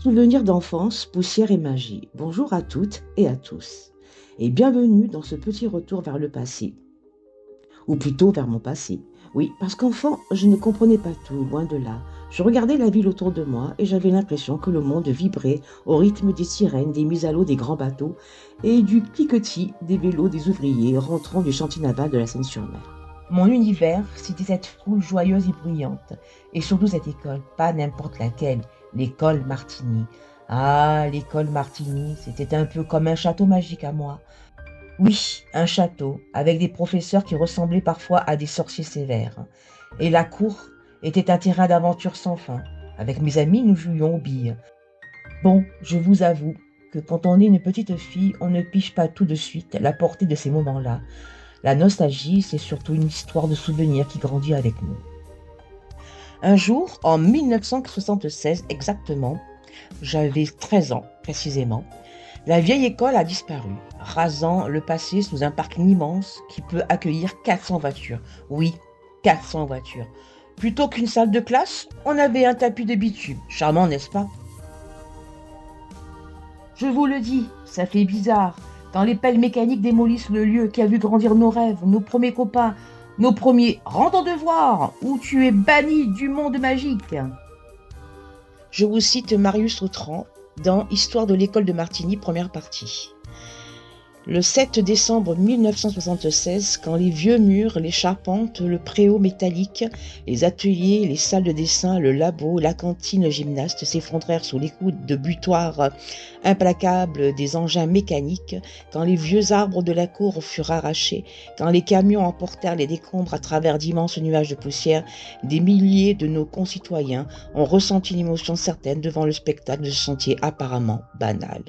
Souvenirs d'enfance, poussière et magie. Bonjour à toutes et à tous. Et bienvenue dans ce petit retour vers le passé. Ou plutôt vers mon passé. Oui, parce qu'enfant, je ne comprenais pas tout, loin de là. Je regardais la ville autour de moi et j'avais l'impression que le monde vibrait au rythme des sirènes, des mises à l'eau des grands bateaux et du cliquetis des vélos des ouvriers rentrant du chantier naval de la Seine-sur-Mer. Mon univers, c'était cette foule joyeuse et bruyante. Et surtout cette école, pas n'importe laquelle, l'école Martini. Ah, l'école Martini, c'était un peu comme un château magique à moi. Oui, un château, avec des professeurs qui ressemblaient parfois à des sorciers sévères. Et la cour était un terrain d'aventure sans fin. Avec mes amis, nous jouions aux billes. Bon, je vous avoue que quand on est une petite fille, on ne piche pas tout de suite la portée de ces moments-là. La nostalgie, c'est surtout une histoire de souvenirs qui grandit avec nous. Un jour, en 1976 exactement, j'avais 13 ans précisément, la vieille école a disparu, rasant le passé sous un parking immense qui peut accueillir 400 voitures. Oui, 400 voitures. Plutôt qu'une salle de classe, on avait un tapis de bitume. Charmant, n'est-ce pas? Je vous le dis, ça fait bizarre. Quand les pelles mécaniques démolissent le lieu qui a vu grandir nos rêves, nos premiers copains, nos premiers rends ton devoir, où tu es banni du monde magique. Je vous cite Marius Autran dans Histoire de l'école de Martigny, première partie. Le 7 décembre 1976, quand les vieux murs, les charpentes, le préau métallique, les ateliers, les salles de dessin, le labo, la cantine, le gymnaste s'effondrèrent sous les coups de butoirs implacables des engins mécaniques, quand les vieux arbres de la cour furent arrachés, quand les camions emportèrent les décombres à travers d'immenses nuages de poussière, des milliers de nos concitoyens ont ressenti une émotion certaine devant le spectacle de ce chantier apparemment banal.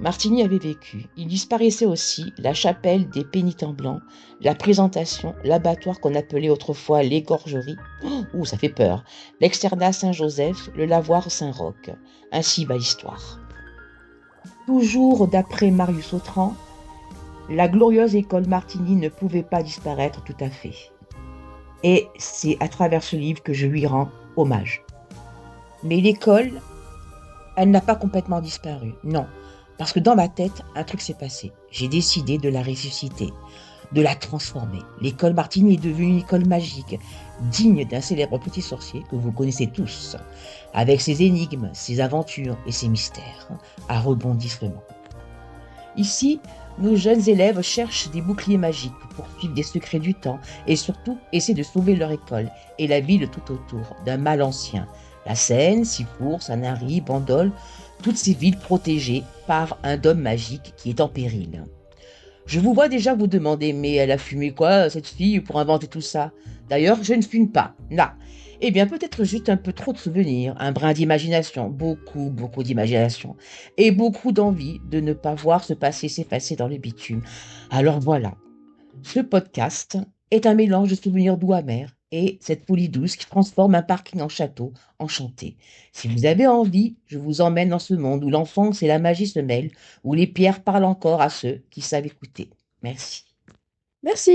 Martigny avait vécu. Il disparaissait aussi la chapelle des pénitents blancs, la présentation, l'abattoir qu'on appelait autrefois l'égorgerie. Ouh, ça fait peur. L'externat Saint-Joseph, le lavoir Saint-Roch. Ainsi va l'histoire. Toujours d'après Marius Autran, la glorieuse école Martigny ne pouvait pas disparaître tout à fait. Et c'est à travers ce livre que je lui rends hommage. Mais l'école, elle n'a pas complètement disparu, non. Parce que dans ma tête, un truc s'est passé. J'ai décidé de la ressusciter, de la transformer. L'école Martini est devenue une école magique, digne d'un célèbre petit sorcier que vous connaissez tous, avec ses énigmes, ses aventures et ses mystères, à rebondissements. Ici, nos jeunes élèves cherchent des boucliers magiques pour suivre des secrets du temps et surtout essaient de sauver leur école et la ville tout autour d'un mal ancien. La Seine, Sifour, Sanary, Bandol, toutes ces villes protégées par un dôme magique qui est en péril. Je vous vois déjà vous demander, mais elle a fumé quoi, cette fille, pour inventer tout ça? D'ailleurs, je ne fume pas, là. Eh bien, peut-être juste un peu trop de souvenirs, un brin d'imagination, beaucoup d'imagination, et beaucoup d'envie de ne pas voir ce passé s'effacer dans le bitume. Alors voilà, ce podcast est un mélange de souvenirs doux amers et cette folie douce qui transforme un parking en château enchanté. Si vous avez envie, je vous emmène dans ce monde où l'enfance et la magie se mêlent, où les pierres parlent encore à ceux qui savent écouter. Merci. Merci.